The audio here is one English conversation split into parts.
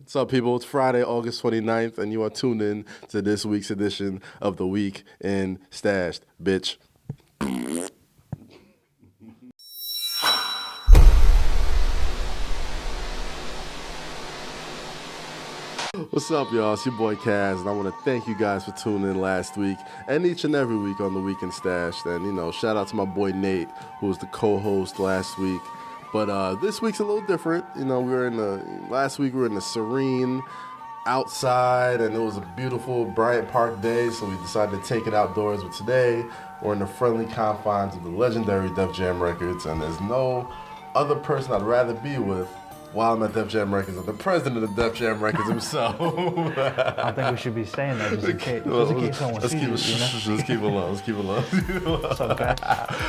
What's up, people? It's Friday, August 29th, and you are tuned in to this week's edition of The Week in Stashed, bitch. What's up, y'all? It's your boy Kaz, and I want to thank you guys for tuning in last week and each and every week on The Week in Stashed. And, shout out to my boy Nate, who was the co-host last week. But this week's a little different. Last week we were in the serene outside, and it was a beautiful Bryant Park day, so we decided to take it outdoors. But today, we're in the friendly confines of the legendary Def Jam Records, and there's no other person I'd rather be with while I'm at Def Jam Records than the president of Def Jam Records himself. I don't think we should be saying that just in case someone sees it, Let's keep it low. It's okay.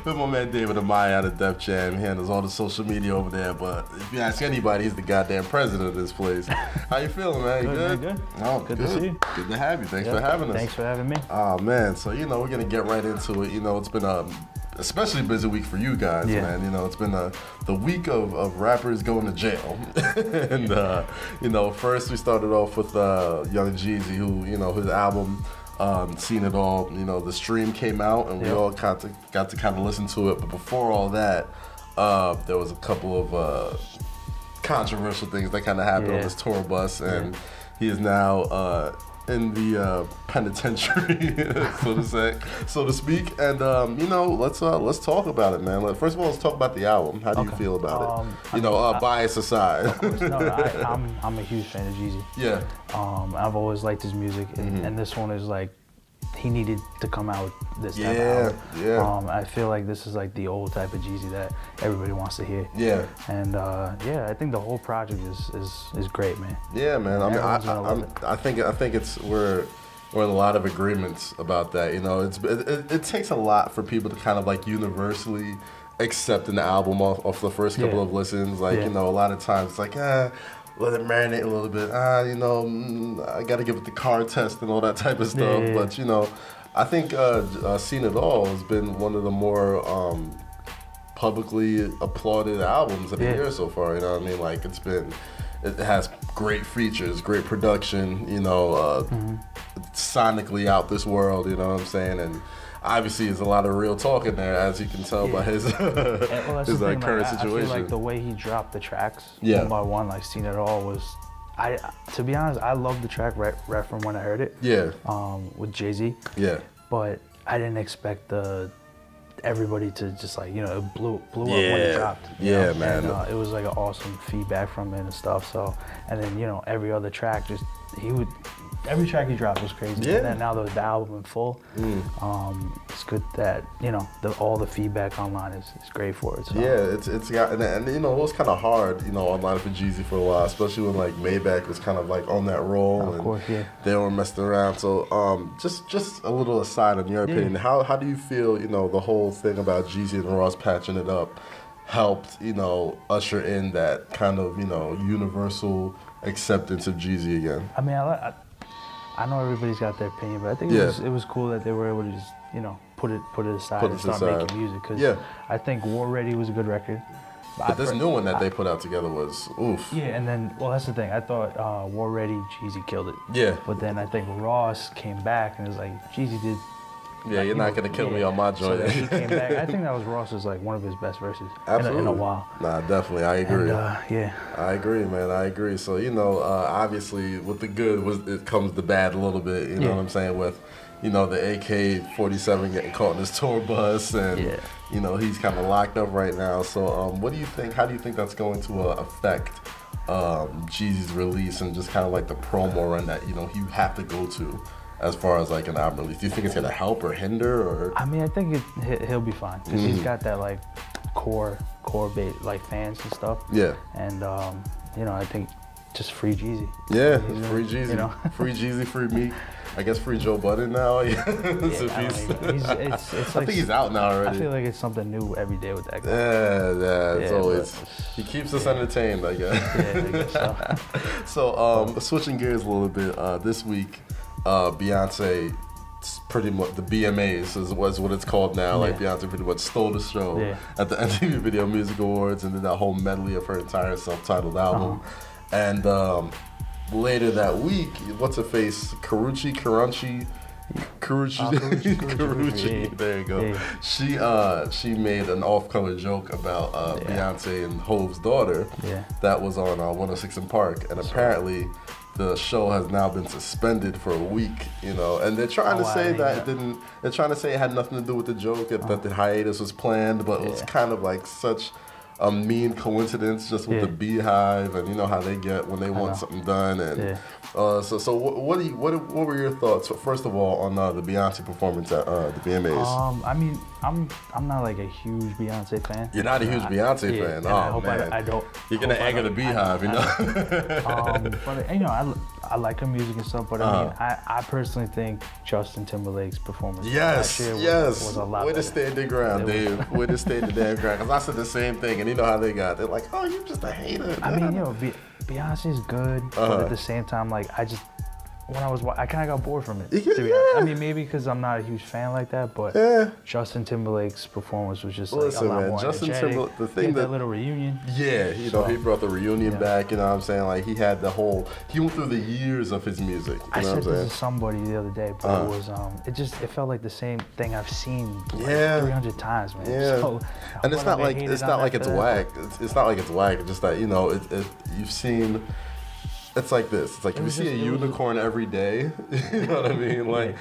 With my man David Amaya out of Def Jam. He handles all the social media over there, but if you ask anybody, he's the goddamn president of this place. How you feeling, man? You good? Good. Oh, good to see you. Good to have you. Thanks for having us. Thanks for having me. Oh, man. So, we're going to get right into it. It's been a especially busy week for you guys, man. It's been the week of rappers going to jail. And, first we started off with young Jeezy, who, his album, Seen It All, the stream came out, and we all got to kind of listen to it. But before all that, there was a couple of controversial things that kind of happened on this tour bus, and he is now in the penitentiary, so to speak. And let's talk about it, man. First of all, let's talk about the album. How do you feel about it? Bias aside. Of course, no, I'm a huge fan of Jeezy. Yeah. I've always liked his music, and this one is like, he needed to come out with this type of album. Yeah. I feel like this is like the old type of Jeezy that everybody wants to hear. Yeah. And I think the whole project is great, man. Yeah, man. I think we're in a lot of agreements about that. It takes a lot for people to kind of like universally accept an album off the first couple of listens. Like, a lot of times it's like, let it marinate a little bit. I got to give it the car test and all that type of stuff. Yeah. But, I think Seen It All has been one of the more publicly applauded albums of the year so far. You know what I mean? Like, it has great features, great production, sonically out this world, you know what I'm saying? And obviously, there's a lot of real talk in there, as you can tell by his current situation. I feel like the way he dropped the tracks one by one, like Seen It All, was, to be honest, I love the track right from when I heard it. Yeah. With Jay-Z. Yeah. But I didn't expect everybody to just like, it blew up when it dropped. Man. And, it was like an awesome feedback from it and stuff. So, and then every other track, every track he dropped was crazy. Yeah. And then now the album in full, it's good that all the feedback online is great for it. So. Yeah, it's got and it was kind of hard, online for Jeezy for a while, especially when like Maybach was kind of like on that roll. Of course, they were messing around. So just a little aside on your opinion, how do you feel the whole thing about Jeezy and Ross patching it up helped usher in that kind of universal acceptance of Jeezy again? I mean, I know everybody's got their opinion, but I think it was cool that they were able to just, put it aside and start making music. Because I think War Ready was a good record. But this new one that they put out together was oof. Yeah, and then, that's the thing. I thought War Ready, Jeezy killed it. Yeah. But then I think Ross came back and was like, Jeezy did. Yeah, you're not going to kill me on my joint. So he came back. I think that was Ross's like one of his best verses in a while. Nah, definitely. I agree. And, I agree, man. I agree. So, obviously with the good, it comes the bad a little bit, you know what I'm saying, with, the AK-47 getting caught in his tour bus and, he's kind of locked up right now. So what do you think, how do you think that's going to affect Jeezy's release and just kind of like the promo run that, you have to go to? As far as like an album release, do you think it's gonna help or hinder, or? I mean, I think he'll be fine because he's got that like core bait like fans and stuff. Yeah. And I think just free Jeezy. Yeah, free Jeezy. Free Jeezy, free me. I guess free Joe Budden now. It's I think he's out now already. I feel like it's something new every day with that guy. It's always. He keeps us entertained, I guess. I guess so. So, switching gears a little bit, this week. Beyonce, pretty much the VMAs was what it's called now. Like Beyonce pretty much stole the show at the MTV Video Music Awards and did that whole medley of her entire self-titled album. And later that week, what's her face? Karuchi. There you go. Yeah. She made an off-color joke about Beyonce and Hove's daughter. Yeah. That was on 106 in Park, and apparently the show has now been suspended for a week. And they're trying to say that it didn't. They're trying to say it had nothing to do with the joke, that the hiatus was planned, but it was kind of like such a mean coincidence just with the Beyhive, and you know how they get when they want something done. And so what were your thoughts first of all on the Beyonce performance at the VMAs? I mean, I'm not like a huge Beyonce fan. You're not a huge Beyonce fan. Oh I hope man, I don't. You're gonna anger the Beyhive, But I like her music and stuff. But I mean, I personally think Justin Timberlake's performance last year was a lot Way better. To stand their ground, Dave. Way to stand their damn ground. Because I said the same thing, and you know how they got. They're like, oh, you're just a hater. I mean, Beyonce's good, but at the same time, like I kind of got bored from it. I mean, maybe because I'm not a huge fan like that, but Justin Timberlake's performance was just like a lot more Justin energetic. Timberlake, the thing that little reunion. Yeah, he brought the reunion back. You know what I'm saying? Like he had he went through the years of his music. You know I said this to somebody the other day, but it was it felt like the same thing I've seen 300 times, man. Yeah. So, and it's not like it's whack. It's not like it's whack. It's just that you've seen. It's like this. It's like if you see a unicorn every day, you know what I mean? Like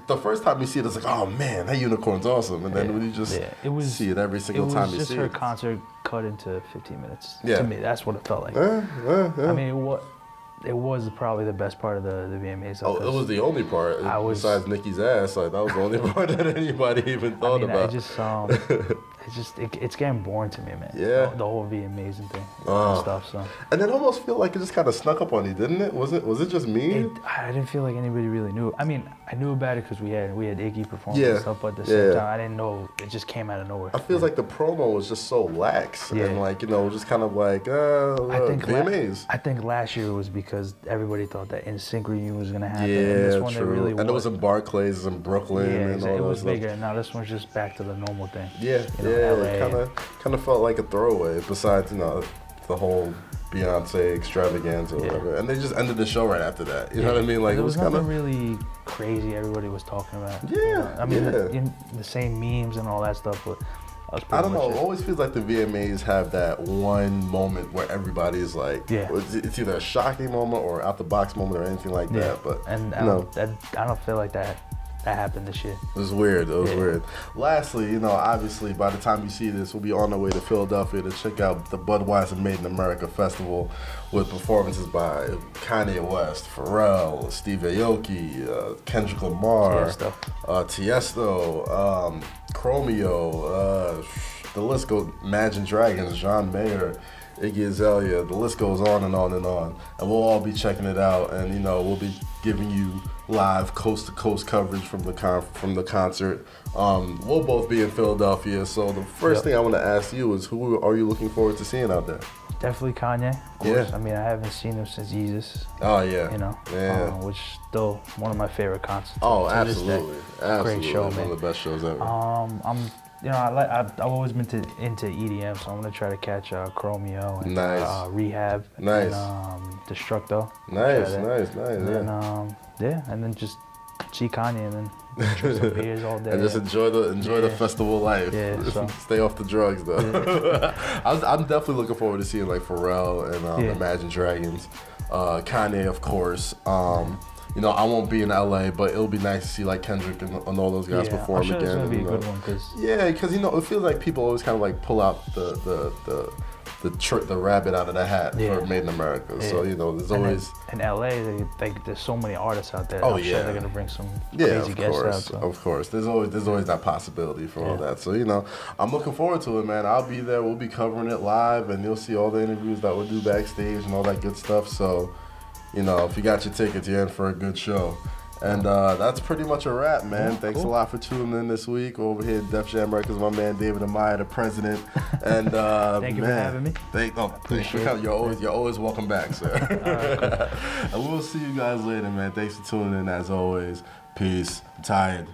the first time you see it, it's like, oh man, that unicorn's awesome. And then when you just see it every single time you see it. It was just her concert cut into 15 minutes. To me, that's what it felt like. I mean, it was probably the best part of the VMAs. Oh, it was the only part. Besides Nicki's ass, like that was the only part that anybody even thought about. It's getting boring to me, man. Yeah. The whole VMAs and thing and stuff. So. And it almost feel like it just kind of snuck up on you, didn't it? Was it just me? I didn't feel like anybody really knew. I mean, I knew about it because we had Iggy perform and stuff, but at the same time, I didn't know. It just came out of nowhere. I feel like the promo was just so lax and like just kind of like VMAs. I think last year was because everybody thought that NSYNC reunion was gonna happen. Yeah, and this one, true. Really and it was in Barclays and Brooklyn and all that. It was bigger. And now this one's just back to the normal thing. Yeah, it kind of felt like a throwaway. Besides, the whole Beyonce extravaganza or whatever, and they just ended the show right after that. You know what I mean? Like it was nothing really crazy. Everybody was talking about. Yeah, I mean, the same memes and all that stuff, but. I don't know. It always feels like the VMAs have that one moment where everybody's like, it's either a shocking moment or out the box moment or anything like that. But I don't feel like that happened this year. It was weird. It was weird. Lastly, obviously by the time you see this, we'll be on our way to Philadelphia to check out the Budweiser Made in America Festival with performances by Kanye West, Pharrell, Steve Aoki, Kendrick Lamar, Tiesto, Chromeo, the list goes, Imagine Dragons, John Mayer, Iggy Azalea, the list goes on and on and on. And we'll all be checking it out, and we'll be giving you live coast-to-coast coverage from the concert. We'll both be in Philadelphia, so the first thing I want to ask you is, who are you looking forward to seeing out there? Definitely Kanye, of course. Yeah. I mean, I haven't seen him since Jesus. Oh, yeah. Which is still one of my favorite concerts. Oh, absolutely. Great show, man. One of the best shows ever. I've always been into EDM, so I'm gonna try to catch Chromeo and Rehab. Nice. And Destructo. Nice. And then just see Kanye and then drink some beers all day. And just enjoy the festival life. Yeah, so. Stay off the drugs though. I'm definitely looking forward to seeing like Pharrell and Imagine Dragons, Kanye of course. I won't be in LA, but it'll be nice to see like Kendrick and all those guys perform again. It's gonna be a good one, because it feels like people always kind of like pull out the rabbit out of the hat for Made in America. Yeah. So there's always in LA. There's so many artists out there. I'm sure they're gonna bring some crazy guests out. So. Of course, there's always that possibility for all that. So I'm looking forward to it, man. I'll be there. We'll be covering it live, and you'll see all the interviews that we'll do backstage and all that good stuff. So. If you got your tickets, you're in for a good show. And that's pretty much a wrap, man. Thanks a lot for tuning in this week. We're over here at Def Jam Records, my man David Amaya, the president. And thank you for having me. Thanks for coming. You're always welcome back, sir. Cool. And we'll see you guys later, man. Thanks for tuning in as always. Peace. I'm tired.